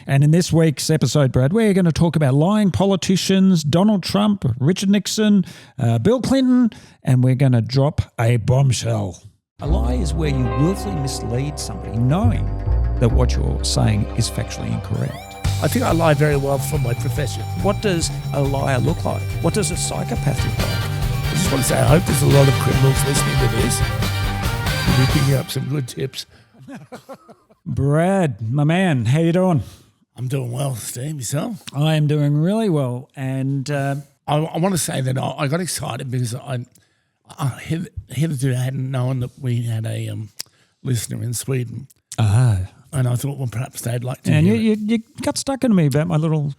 And in this week's episode, Brad, we're going to talk about lying politicians, Donald Trump, Richard Nixon, Bill Clinton, and we're going to drop a bombshell. A lie is where you willfully mislead somebody knowing that what you're saying is factually incorrect. I think I lie very well for my profession. What does a liar look like? What does a psychopath look like? I just want to say I hope there's a lot of criminals listening to this. You'll be picking up some good tips. Brad, my man, how you doing? I'm doing well, Steve. Yourself? I am doing really well. And I want to say that I got excited because hitherto I hadn't known that we had a listener in Sweden. And I thought, well, perhaps they'd like to and hear you got stuck into me about my little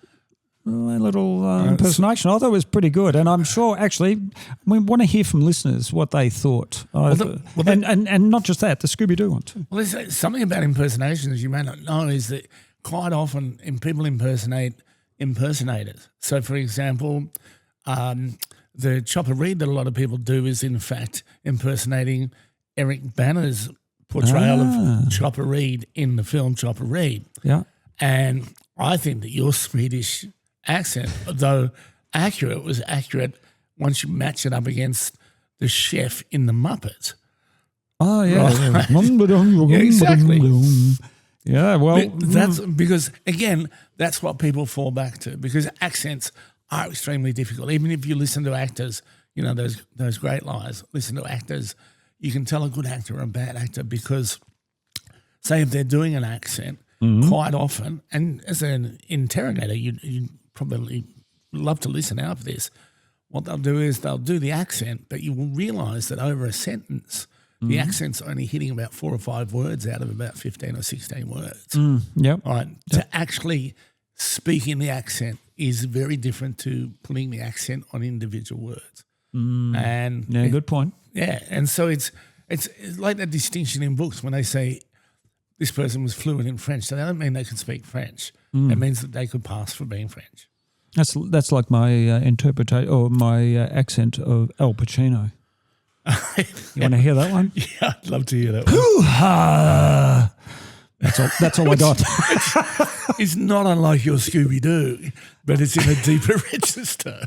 impersonation. I thought it was pretty good. And I'm sure, actually, we want to hear from listeners what they thought. And not just that, the Scooby-Doo one too. Well, there's something about impersonations you may not know is that quite often people impersonate impersonators. So, for example, the Chopper Read that a lot of people do is, in fact, impersonating Eric Banner's portrayal of Chopper Read in the film Chopper Read. Yeah. And I think that your Swedish accent, though accurate, was accurate once you match it up against the chef in The Muppets. Oh, yeah. Right? Yeah, exactly. Yeah, well. That's because, again, that's what people fall back to, because accents are extremely difficult. Even if you listen to actors, you know, those great liars, listen to actors, you can tell a good actor or a bad actor because, say, if they're doing an accent, quite often, and as an interrogator, you'd probably love to listen out for this. What they'll do is they'll do the accent, but you will realise that over a sentence, the accent's only hitting about 4 or 5 words out of about 15 or 16 words. Yep. All right. To actually speak in the accent is very different to putting the accent on individual words. And yeah, good point. Yeah, and so it's like that distinction in books when they say this person was fluent in French. So they don't mean they can speak French. It means that they could pass for being French. That's like my interpretation or my accent of Al Pacino. You want to hear that one? Yeah, I'd love to hear that one. Hoo-ha! That's all I got. It's not unlike your Scooby-Doo, but it's in a deeper register.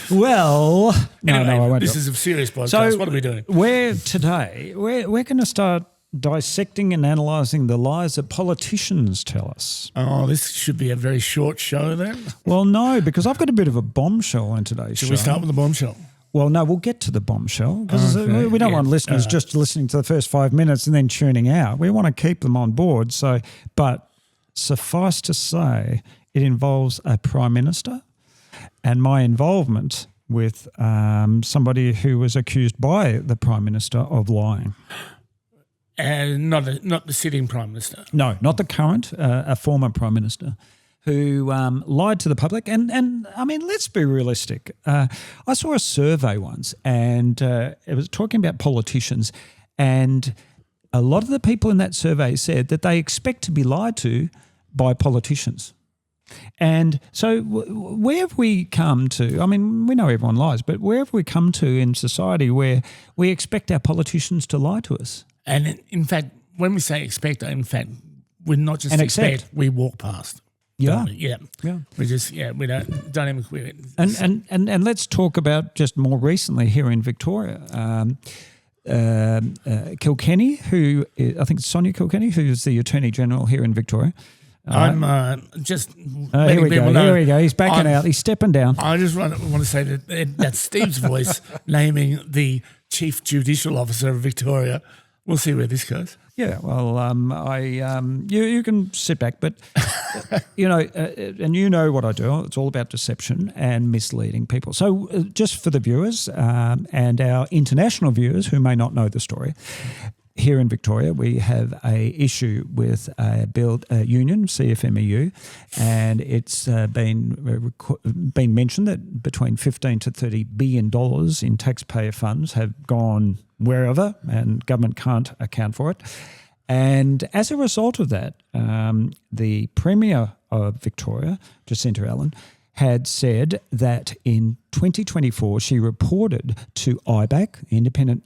Well, anyway, I won't. This is a serious podcast. So what are we doing? We're going to start dissecting and analysing the lies that politicians tell us. Oh, this should be a very short show then? Well, no, because I've got a bit of a bombshell in today's show. Should we start with the bombshell? Well, no, we'll get to the bombshell because we don't want listeners just listening to the first 5 minutes and then tuning out. We want to keep them on board. So, but suffice to say, it involves a Prime Minister and my involvement with somebody who was accused by the Prime Minister of lying. And not the sitting Prime Minister? No, not the current, a former Prime Minister who lied to the public. And I mean, let's be realistic. I saw a survey once and it was talking about politicians, and a lot of the people in that survey said that they expect to be lied to by politicians. And so where have we come to? I mean, we know everyone lies, but where have we come to in society where we expect our politicians to lie to us? And in fact, when we say expect, in fact, we're not just expect, we walk past. Yeah. Yeah. We just, we don't even quit. And let's talk about just more recently here in Victoria. Kilkenny, who I think it's Sonia Kilkenny, who's the Attorney General here in Victoria. I'm just here we go. Here we go. He's backing out. He's stepping down. I just want to say that that's Steve's voice naming the Chief Judicial Officer of Victoria. We'll see where this goes. Yeah, well, you can sit back, but and you know what I do. It's all about deception and misleading people. So, just for the viewers and our international viewers who may not know the story, here in Victoria, we have a issue with a union, CFMEU, and it's been mentioned that between $15 to $30 billion in taxpayer funds have gone wherever, and government can't account for it. And as a result of that, the Premier of Victoria, Jacinta Allen, had said that in 2024 she reported to IBAC, Independent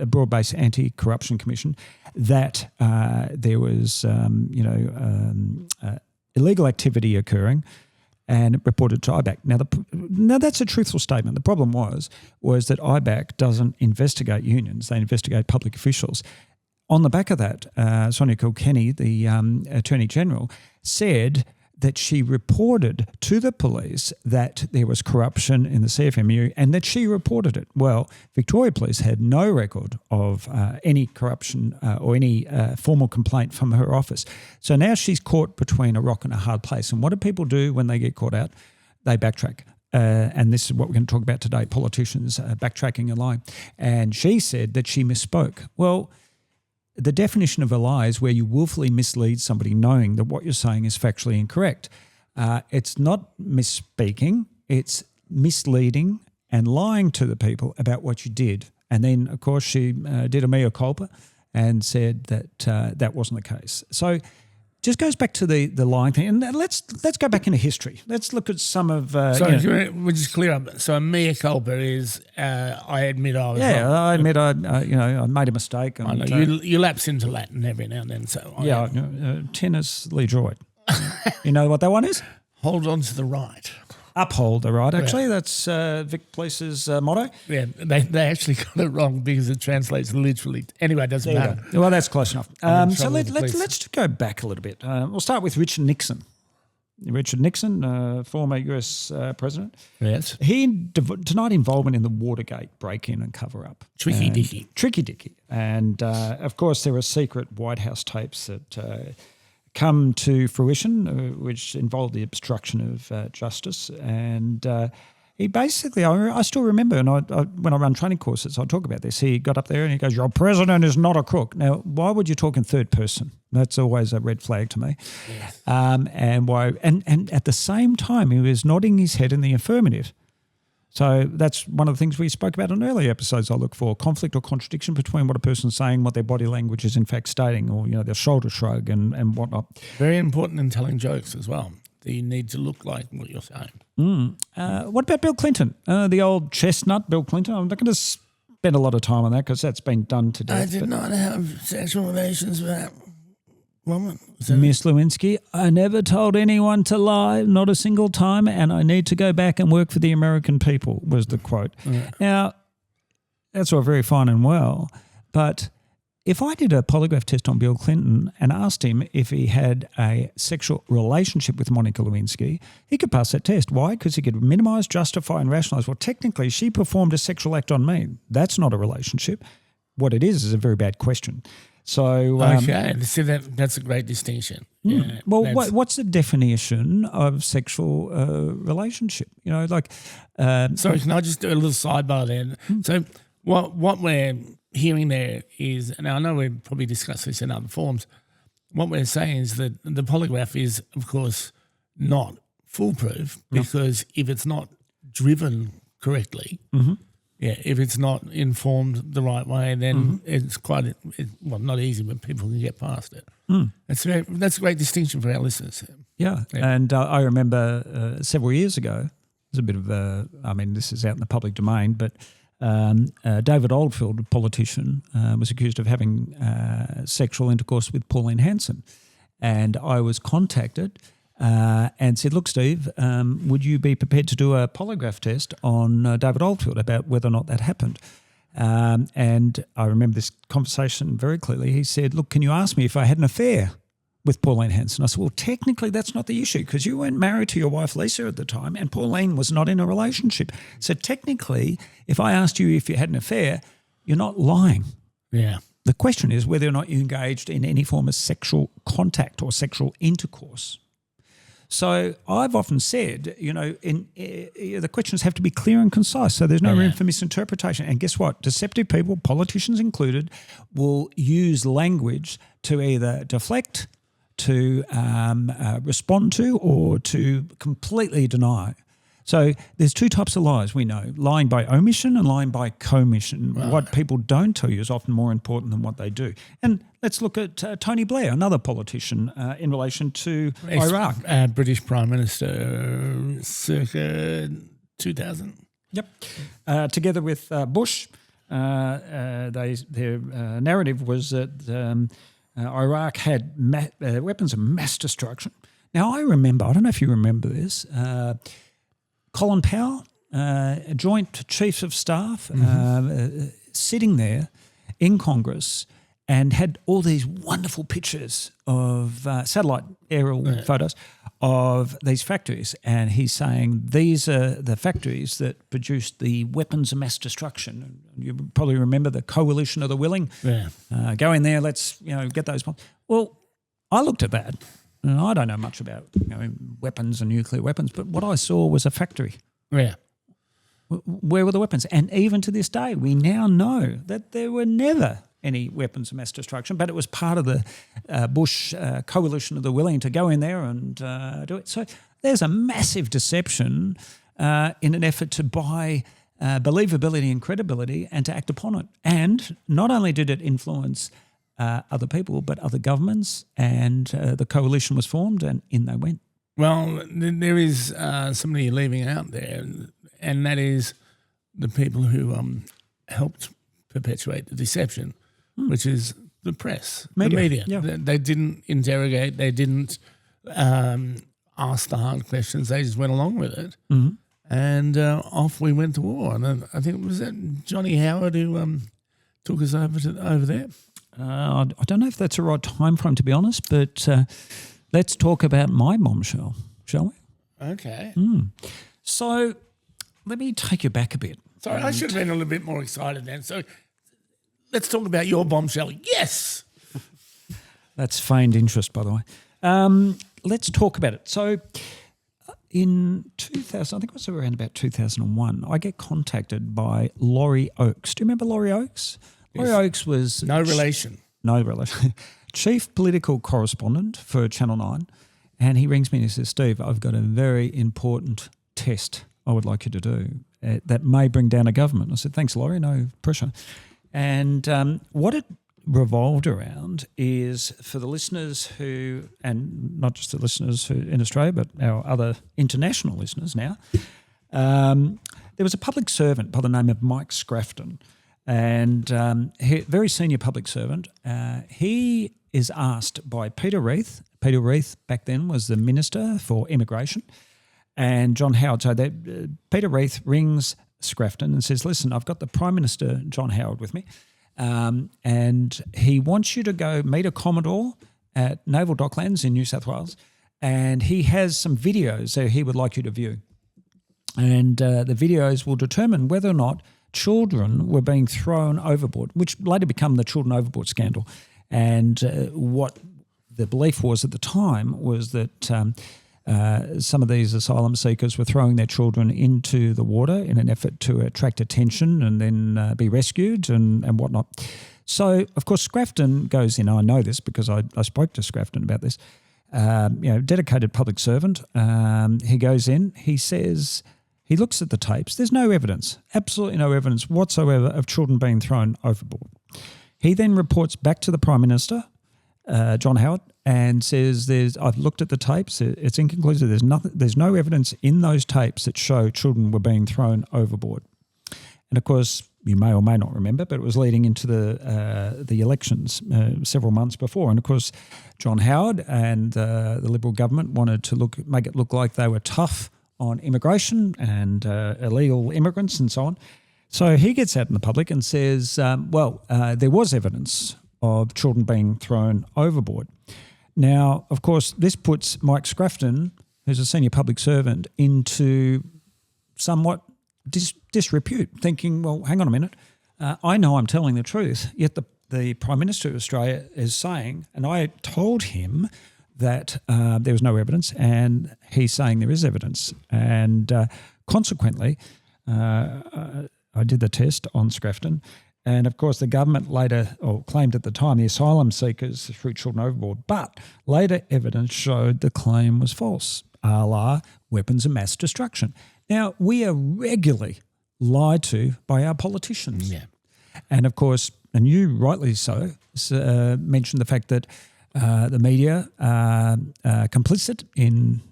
Broad-Based Anti-Corruption Commission, that there was illegal activity occurring, and it reported to IBAC. Now that's a truthful statement. The problem was that IBAC doesn't investigate unions; they investigate public officials. On the back of that, Sonia Kilkenny, the Attorney General, said that she reported to the police that there was corruption in the CFMEU and that she reported it. Well, Victoria Police had no record of any corruption or any formal complaint from her office. So now she's caught between a rock and a hard place. And what do people do when they get caught out? They backtrack. And this is what we're going to talk about today, politicians backtracking and lying. And she said that she misspoke. Well, the definition of a lie is where you willfully mislead somebody knowing that what you're saying is factually incorrect. It's not misspeaking, it's misleading and lying to the people about what you did. And then, of course, she did a mea culpa and said that that wasn't the case. So just goes back to the lying thing. And let's go back into history. Let's look at some of... we'll just clear up. So a mea culpa is I admit I was wrong. I admit I made a mistake. And, I know, you lapse into Latin every now and then. So tennis droit. You know what that one is? Hold on to the right. Uphold the right, actually. Yeah. That's Vic Police's motto. Yeah, they actually got it wrong because it translates literally. Anyway, it doesn't matter. Well, that's close enough. So let's go back a little bit. We'll start with Richard Nixon. Richard Nixon, former US president. Yes. He denied involvement in the Watergate break-in and cover-up. Tricky Dicky. And, of course, there were secret White House tapes that... come to fruition, which involved the obstruction of justice. And he basically, I still remember, and when I run training courses, I talk about this. He got up there and he goes, "Your president is not a crook." Now, why would you talk in third person? That's always a red flag to me. Yes. And why? And at the same time, he was nodding his head in the affirmative. So that's one of the things we spoke about in earlier episodes. I look for conflict or contradiction between what a person's saying, what their body language is in fact stating, or their shoulder shrug and whatnot. Very important in telling jokes as well. You need to look like what you're saying. What about Bill Clinton? The old chestnut, Bill Clinton. I'm not going to spend a lot of time on that because that's been done to death. I did not have sexual relations with that woman. Miss Lewinsky, I never told anyone to lie, not a single time, and I need to go back and work for the American people, was the quote. Yeah. Now, that's all very fine and well, but if I did a polygraph test on Bill Clinton and asked him if he had a sexual relationship with Monica Lewinsky, he could pass that test. Why? Because he could minimise, justify and rationalise. Well, technically, she performed a sexual act on me. That's not a relationship. What it is a very bad question. So okay, see that's a great distinction. Yeah, well, what's the definition of sexual relationship? Sorry, can I just do a little sidebar there? So what we're hearing there is, and I know we've probably discussed this in other forums, what we're saying is that the polygraph is, of course, not foolproof because if it's not driven correctly, if it's not informed the right way, then it's not easy, but people can get past it. That's a great distinction for our listeners. Yeah. And I remember several years ago, there's a bit of this is out in the public domain, but David Oldfield, a politician, was accused of having sexual intercourse with Pauline Hanson. And I was contacted and said, "Look, Steve, would you be prepared to do a polygraph test on David Oldfield about whether or not that happened?" And I remember this conversation very clearly. He said, "Look, can you ask me if I had an affair with Pauline Hanson?" I said, "Well, technically that's not the issue because you weren't married to your wife Lisa at the time and Pauline was not in a relationship. So technically, if I asked you if you had an affair, you're not lying." Yeah. The question is whether or not you engaged in any form of sexual contact or sexual intercourse. So I've often said, the questions have to be clear and concise, so there's no room for misinterpretation. And guess what? Deceptive people, politicians included, will use language to either deflect, to respond to, or to completely deny. So there's two types of lies we know, lying by omission and lying by commission. Right. What people don't tell you is often more important than what they do. And let's look at Tony Blair, another politician in relation to Iraq. British Prime Minister circa 2000. Yep. Together with Bush, their narrative was that Iraq had weapons of mass destruction. Now, I remember, I don't know if you remember this, Colin Powell, Joint Chiefs of Staff, sitting there in Congress and had all these wonderful pictures of satellite aerial photos of these factories. And he's saying these are the factories that produced the weapons of mass destruction. You probably remember the Coalition of the Willing. Yeah. Go in there, let's get those bombs. Well, I looked at that, and I don't know much about weapons and nuclear weapons, but what I saw was a factory. Yeah. Where were the weapons? And even to this day, we now know that there were never any weapons of mass destruction, but it was part of the Bush Coalition of the Willing to go in there and do it. So there's a massive deception in an effort to buy believability and credibility and to act upon it. And not only did it influence other people, but other governments, and the coalition was formed and in they went. Well, there is somebody leaving out there, and that is the people who helped perpetuate the deception, which is the press, the media. Yeah. They didn't interrogate. They didn't ask the hard questions. They just went along with it. Mm-hmm. And off we went to war. And I think, was that Johnny Howard who took us over there? I don't know if that's the right time frame, to be honest, but let's talk about my bombshell, shall we? Okay. So let me take you back a bit. Sorry, I should have been a little bit more excited then. So let's talk about your bombshell. Yes. That's feigned interest, by the way. Let's talk about it. So in 2000, I think it was around about 2001, I get contacted by Laurie Oakes. Do you remember Laurie Oakes? Yes. Laurie Oakes was... No relation. Chief political correspondent for Channel 9. And he rings me and he says, Steve, I've got a very important test I would like you to do that may bring down a government. I said, thanks, Laurie, no pressure. And what it revolved around is for the listeners who, and not just the listeners who in Australia, but our other international listeners now, there was a public servant by the name of Mike Scrafton, and very senior public servant. He is asked by Peter Reith. Peter Reith back then was the Minister for Immigration, and John Howard. So Peter Reith rings Scrafton and says, listen, I've got the Prime Minister, John Howard, with me, and he wants you to go meet a Commodore at Naval Docklands in New South Wales, and he has some videos that he would like you to view. And the videos will determine whether or not children were being thrown overboard, which later became the Children Overboard scandal. And what the belief was at the time was that some of these asylum seekers were throwing their children into the water in an effort to attract attention and then be rescued and whatnot. So, of course, Scrafton goes in. I know this because I spoke to Scrafton about this. Dedicated public servant. He goes in. He says, he looks at the tapes. There's no evidence, absolutely no evidence whatsoever of children being thrown overboard. He then reports back to the Prime Minister, John Howard, and says, I've looked at the tapes. It's inconclusive. There's no evidence in those tapes that show children were being thrown overboard. And of course, you may or may not remember, but it was leading into the elections several months before. And of course, John Howard and the Liberal government wanted to make it look like they were tough on immigration and illegal immigrants and so on. So he gets out in the public and says, there was evidence of children being thrown overboard. Now, of course, this puts Mike Scrafton, who's a senior public servant, into somewhat disrepute, thinking, well, hang on a minute, I know I'm telling the truth, yet the Prime Minister of Australia is saying, and I told him that there was no evidence, and he's saying there is evidence. And consequently, I did the test on Scrafton, and of course the government later, or claimed at the time, the asylum seekers threw children overboard, but later evidence showed the claim was false, a la weapons of mass destruction. Now, we are regularly lied to by our politicians. Yeah. And of course, and you rightly so, mentioned the fact that the media are complicit in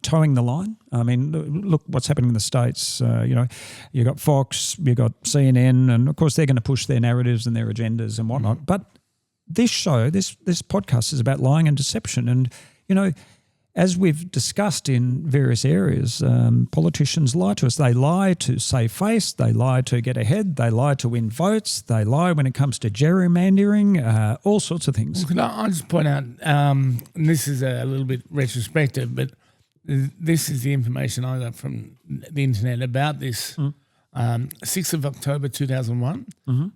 towing the line. I mean, look what's happening in the States. You've got Fox, you've got CNN, and of course they're going to push their narratives and their agendas and whatnot. But this show, this podcast is about lying and deception. And, as we've discussed in various areas, politicians lie to us. They lie to save face. They lie to get ahead. They lie to win votes. They lie when it comes to gerrymandering, all sorts of things. Could I just point out, and this is a little bit retrospective, but this is the information I got from the internet about this. 6th of October 2001,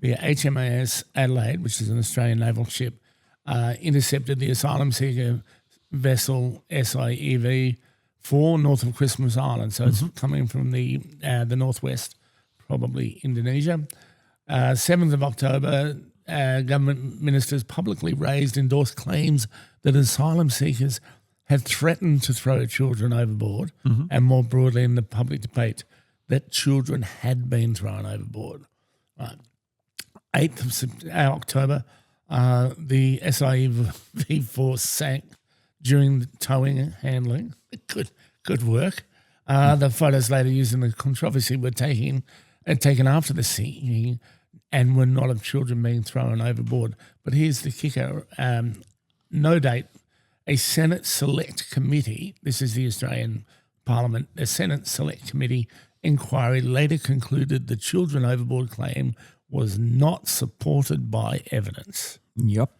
the HMAS Adelaide, which is an Australian naval ship, intercepted the asylum seeker vessel SIEV 4 north of Christmas Island. So it's coming from the northwest, probably Indonesia. 7th of October, government ministers publicly endorsed claims that asylum seekers had threatened to throw children overboard, and more broadly in the public debate that children had been thrown overboard. 8th of October, the SIEV4 sank during the towing and handling. Good work. The photos later used in the controversy were taken after the sinking and were not of children being thrown overboard. But here's the kicker. No date. A Senate Select Committee, this is the Australian Parliament, a Senate Select Committee inquiry later concluded the children overboard claim was not supported by evidence. Yep.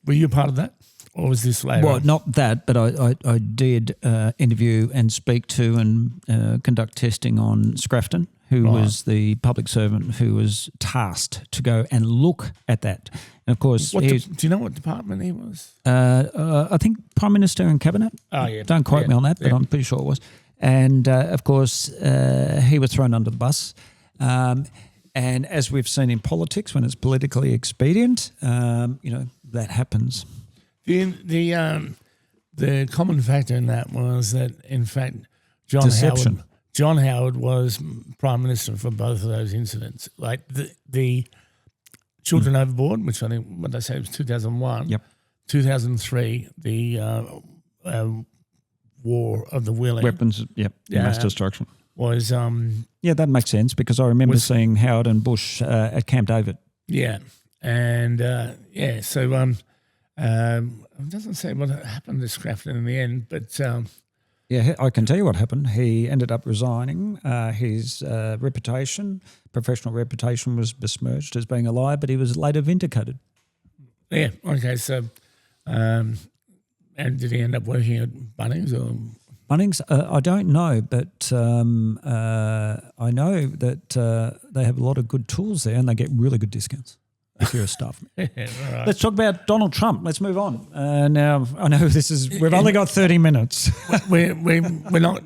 Were you a part of that? Or was this later? Well, not that, but I did interview and speak to and conduct testing on Scrafton, who was the public servant who was tasked to go and look at that. And, of course, do you know what department he was? I think Prime Minister and Cabinet. Oh, yeah. Don't quote me on that, but I'm pretty sure it was. And, of course, he was thrown under the bus. And as we've seen in politics, when it's politically expedient, that happens. The common factor in that was that, in fact, John Howard was Prime Minister for both of those incidents. Like the children overboard, which I think what they say was 2001. Yep. 2003, the War of the Willing. Weapons, mass destruction. Was that makes sense because I remember seeing Howard and Bush at Camp David. Yeah, and so it doesn't say what happened to Scrafton in the end, but I can tell you what happened. He ended up resigning. His professional reputation was besmirched as being a liar, but he was later vindicated. Yeah. Okay. So, and did he end up working at Bunnings or? Bunnings, I don't know, but I know that they have a lot of good tools there and they get really good discounts if you're a staff. Right. Let's talk about Donald Trump. Let's move on. Now, I know we've only got 30 minutes. We're not.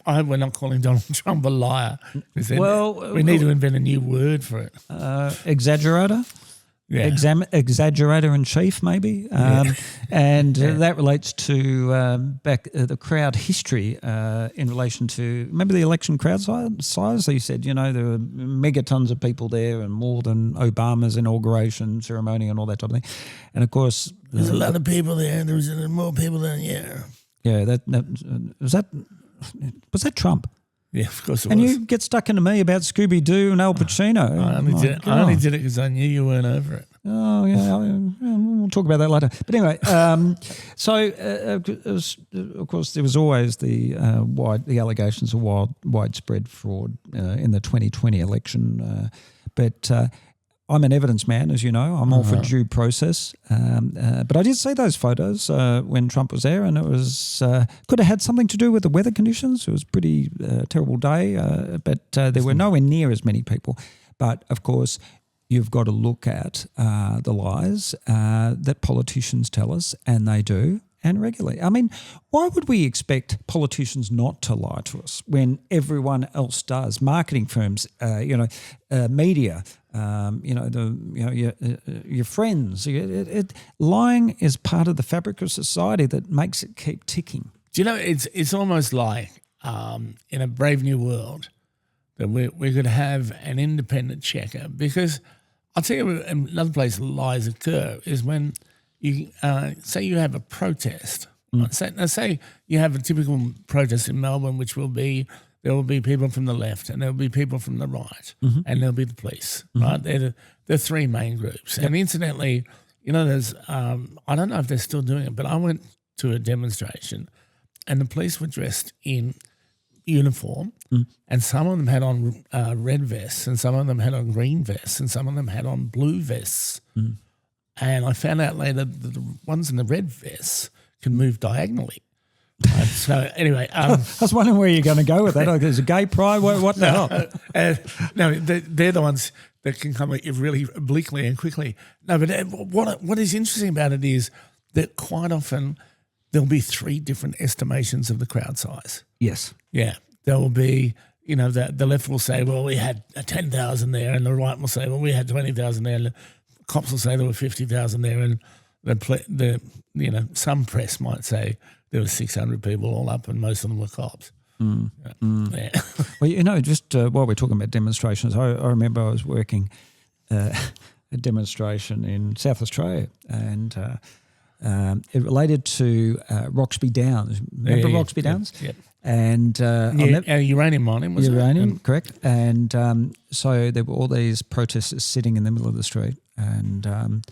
I hope we're not calling Donald Trump a liar. We need to invent a new word for it. Exaggerator. Yeah. Exaggerator in chief, maybe, and that relates to the crowd history in relation to remember the election crowd size. So you said there were megatons of people there and more than Obama's inauguration ceremony and all that type of thing, and of course there's a lot of people there. There was more people than was that Trump? Yeah, of course it was. And you get stuck into me about Scooby-Doo and Al Pacino. I only did it because I knew you weren't over it. Oh, yeah. We'll talk about that later. But anyway, of course, there was always the allegations of widespread fraud in the 2020 election. But I'm an evidence man, as you know. I'm all for due process. But I did see those photos when Trump was there, and it was could have had something to do with the weather conditions. It was a pretty terrible day, but there were nowhere near as many people. But, of course, you've got to look at the lies that politicians tell us, and they do, and regularly. I mean, why would we expect politicians not to lie to us when everyone else does? Marketing firms, media, your friends. Lying is part of the fabric of society that makes it keep ticking. Do you know, it's almost like in a brave new world that we could have an independent checker, because I'll tell you another place lies occur is when you say you have a protest. Say you have a typical protest in Melbourne, which will be there will be people from the left and there will be people from the right, and there'll be the police. Right, they're the three main groups. And incidentally, there's I don't know if they're still doing it, but I went to a demonstration, and the police were dressed in uniform, and some of them had on red vests, and some of them had on green vests, and some of them had on blue vests. And I found out later that the ones in the red vests can move diagonally. So anyway, I was wondering where you're going to go with that. There's a gay pride. What the hell? No, they're the ones that can come at you really obliquely and quickly. No, but what is interesting about it is that quite often there'll be 3 different estimations of the crowd size. Yes. Yeah, there will be, the left will say, well, we had 10,000 there, and the right will say, well, we had 20,000 there, and the cops will say there were 50,000 there, and some press might say there were 600 people all up, and most of them were cops. Yeah. Well, just while we're talking about demonstrations, I remember I was working a demonstration in South Australia, and it related to Roxby Downs. Remember Roxby Downs? Yeah. And uranium mining, was uranium, correct. And so there were all these protesters sitting in the middle of the street, and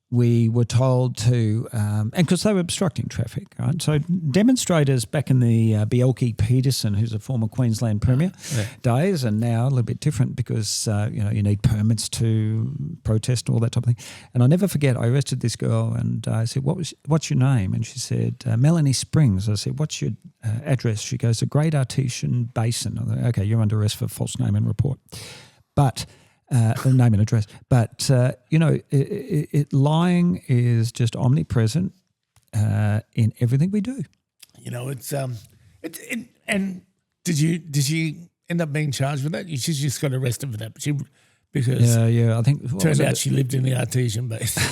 we were told to, and because they were obstructing traffic, right? So demonstrators back in the Bjelke-Petersen, who's a former Queensland Premier, days, and now a little bit different because, you need permits to protest and all that type of thing. And I never forget, I arrested this girl and I said, what's your name? And she said, Melanie Springs. I said, what's your address? She goes, the Great Artesian Basin. I thought, okay, you're under arrest for false name and report. But... name and address, but lying is just omnipresent in everything we do. It's and did you end up being charged with that? She just got arrested for that, because I think turned out she lived in the artesian basin.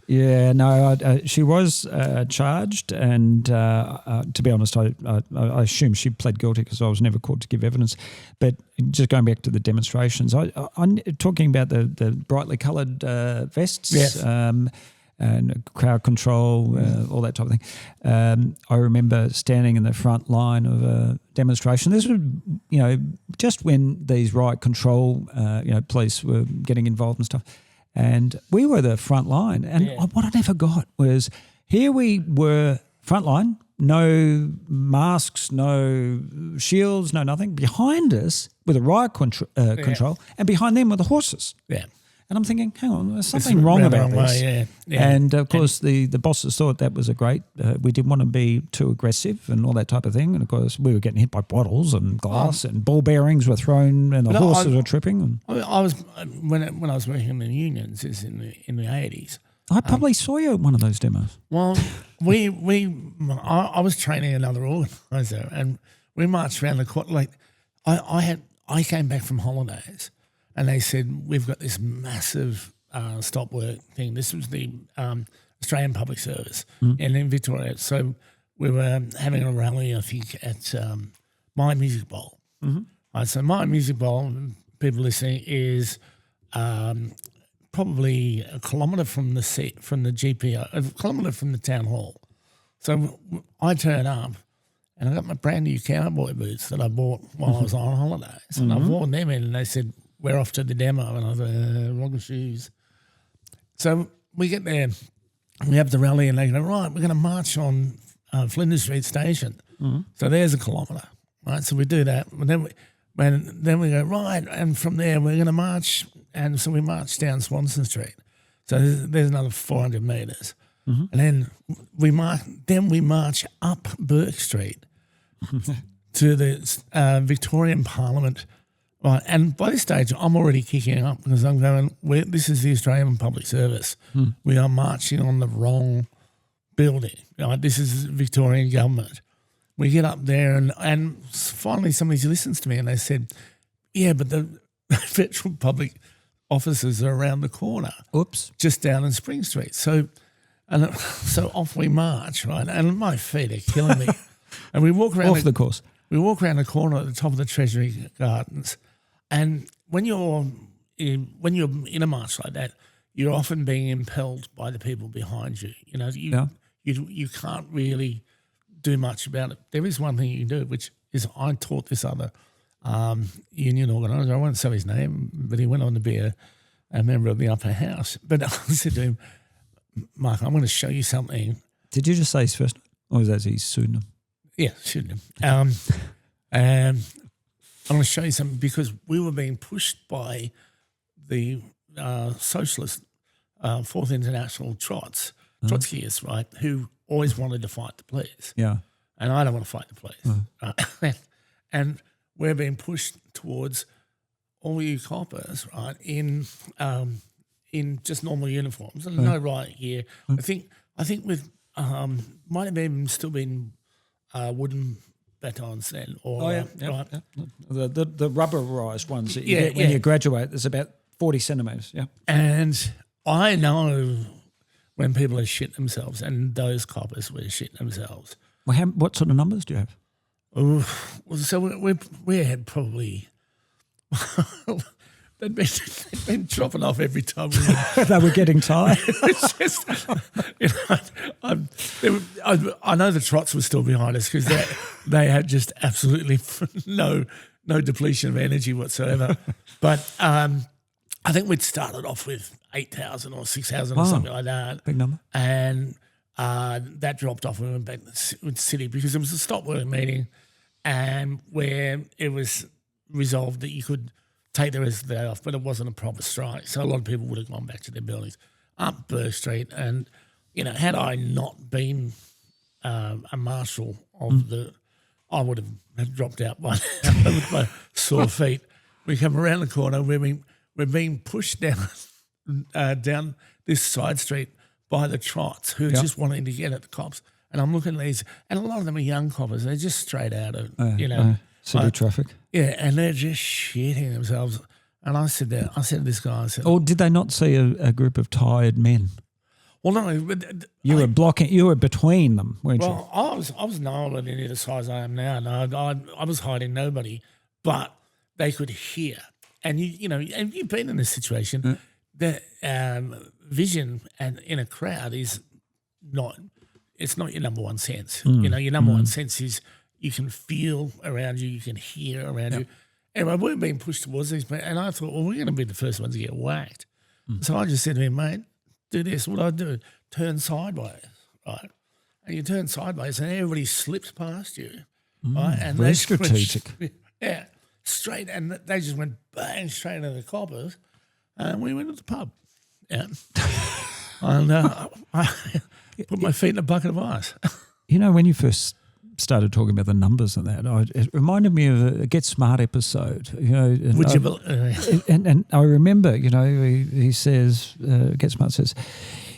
Yeah, no, she was charged, and to be honest, I assume she pled guilty because I was never called to give evidence. But just going back to the demonstrations, I'm talking about the brightly coloured vests, yes. And crowd control, all that type of thing. I remember standing in the front line of a demonstration. This was, just when these riot control, police were getting involved and stuff. And we were the front line. And what I never got was here we were front line, no masks, no shields, no nothing. Behind us were the riot control, and behind them were the horses. Yeah. And I'm thinking, hang on, there's something wrong about this. Yeah. And, of course, the bosses thought that was we didn't want to be too aggressive and all that type of thing. And, of course, we were getting hit by bottles and glass and ball bearings were thrown and the horses were tripping. I was when I was working in the unions in the 80s. I probably saw you at one of those demos. Well, I was training another organiser, and we marched around the court. Like, I came back from holidays. And they said, we've got this massive stop work thing. This was the Australian Public Service and in Victoria. So we were having a rally, I think, at My Music Bowl. Mm-hmm. Right, so My Music Bowl, people listening, is probably a kilometre from the GPO, a kilometre from the town hall. So I turn up and I got my brand new cowboy boots that I bought while I was on holidays. And I've worn them in, and they said, we're off to the demo, and I was wrong shoes. So we get there, we have the rally, and they go, right, we're going to march on Flinders Street Station. Mm-hmm. So there's a kilometre, right? So we do that, and then we go, right, and from there we're going to march, and so we march down Swanston Street. So there's another 400 metres. Mm-hmm. And then we march up Burke Street to the Victorian Parliament. Right, and by this stage, I'm already kicking up because I'm going, this is the Australian Public Service. We are marching on the wrong building. Right? This is Victorian government. We get up there and finally somebody listens to me and they said, yeah, but the federal public offices are around the corner. Oops. Just down in Spring Street. So off we march, right? And my feet are killing me. And we walk around the course. We walk around the corner at the top of the Treasury Gardens, and when you're in a march like that, you're often being impelled by the people behind you. You can't really do much about it. There is one thing you can do, which is I taught this other union organiser. I won't say his name, but he went on to be a member of the upper house. But I said to him, Mark, I'm going to show you something. Did you just say his first name? Or is that his pseudonym? Yeah, shouldn't have. I'm going to show you something because we were being pushed by the socialist Fourth International Trotskyists, right, who always wanted to fight the police. Yeah. And I don't want to fight the police. And we're being pushed towards all you coppers, right, in just normal uniforms and no riot gear. I think with might have even still been wooden batons then, or right. The rubberized ones that you get when you graduate. There's about 40 centimetres. Yeah, and I know when people are shitting themselves, and those coppers were shitting themselves. Well, what sort of numbers do you have? So we had probably they'd been dropping off every time we went. They were getting tired. It's just, I know the trots were still behind us because they had just absolutely no depletion of energy whatsoever. But I think we'd started off with 8,000 or 6,000 or something like that. Big number. And that dropped off and we went back to the city because it was a stop work meeting and where it was resolved that you could take the rest of the day off, but it wasn't a proper strike. So a lot of people would have gone back to their buildings up Burr Street. And, had I not been a marshal of I would have dropped out by now with my sore feet. We come around the corner, we're being pushed down this side street by the trots who are just wanting to get at the cops. And I'm looking at these, and a lot of them are young coppers. They're just straight out of, city traffic. Yeah, and they're just shitting themselves. And I said to this guy, or did they not see a group of tired men? Well, no. But you were between them, weren't you? Well, I was nowhere near the size I am now. No, I was hiding nobody, but they could hear. And, and you've been in this situation, the vision and in a crowd is it's not your number one sense. Your number one sense is you can feel around you, you can hear around you. Anyway, we were being pushed towards these, and I thought, well, we're going to be the first ones to get whacked. So I just said to him, mate, do this. What do I do? Turn sideways, right? And you turn sideways and everybody slips past you, right? And very strategic. Yeah, straight, and they just went bang straight into the coppers, and we went to the pub. Yeah. And I put my feet in a bucket of ice. When you first started talking about the numbers and that, it reminded me of a Get Smart episode. And I remember, he says, Get Smart says,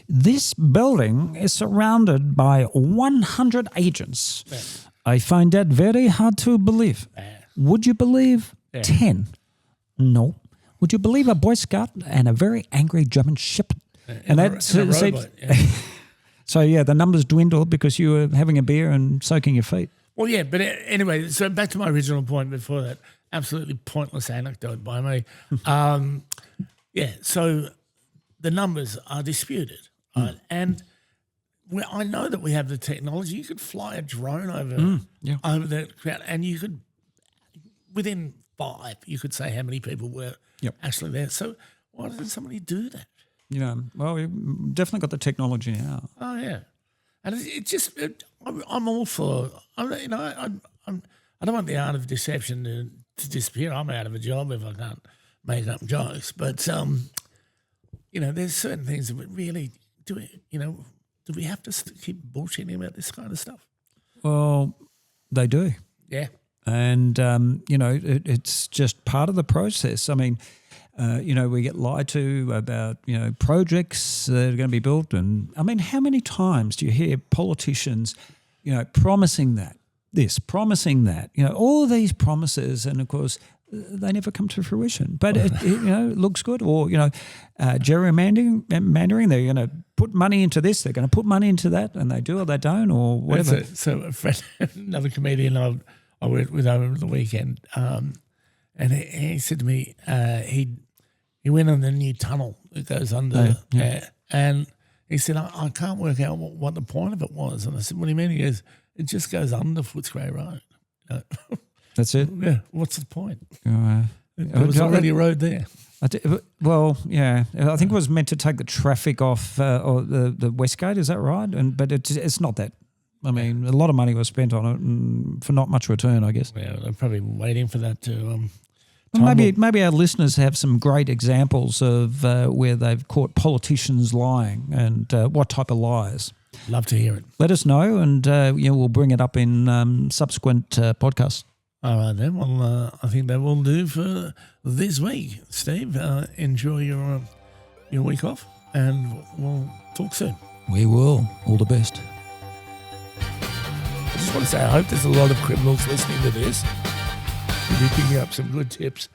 this building is surrounded by 100 agents. Yeah. I find that very hard to believe. Would you believe 10? No. Would you believe a Boy Scout and a very angry German shepherd? And that's so the numbers dwindled because you were having a beer and soaking your feet. Well, yeah, but anyway, so back to my original point before that absolutely pointless anecdote by me. So the numbers are disputed, right? And I know that we have the technology. You could fly a drone over the crowd, and you could within 5, you could say how many people were actually there. So why doesn't somebody do that? Well, we've definitely got the technology now. Oh yeah, and I'm all for. I don't want the art of deception to disappear. I'm out of a job if I can't make up jokes. But there's certain things that we really do. Do we have to keep bullshitting about this kind of stuff? Well, they do. Yeah, and it's just part of the process. I mean. We get lied to about, projects that are going to be built. And, I mean, how many times do you hear politicians, promising promising that, all these promises, and, of course, they never come to fruition. But, it looks good. Or, gerrymandering, they're going to put money into this, they're going to put money into that, and they do or they don't or whatever. So a friend, another comedian I worked with over the weekend, and he said to me, he went on the new tunnel that goes under, and he said, I can't work out what the point of it was. And I said, what do you mean? He goes, it just goes under Footscray Road. That's it? Yeah, what's the point? There was already a road there. Well, yeah, I think it was meant to take the traffic off or the Westgate. Is that right? But it's not that. I mean, a lot of money was spent on it and for not much return, I guess. Yeah, they're probably waiting for that to. Maybe our listeners have some great examples of where they've caught politicians lying and what type of lies. Love to hear it. Let us know, and we'll bring it up in subsequent podcasts. All right then. Well, I think that will do for this week. Steve, enjoy your week off, and we'll talk soon. We will. All the best. I just want to say I hope there's a lot of criminals listening to this. You'll be picking up some good tips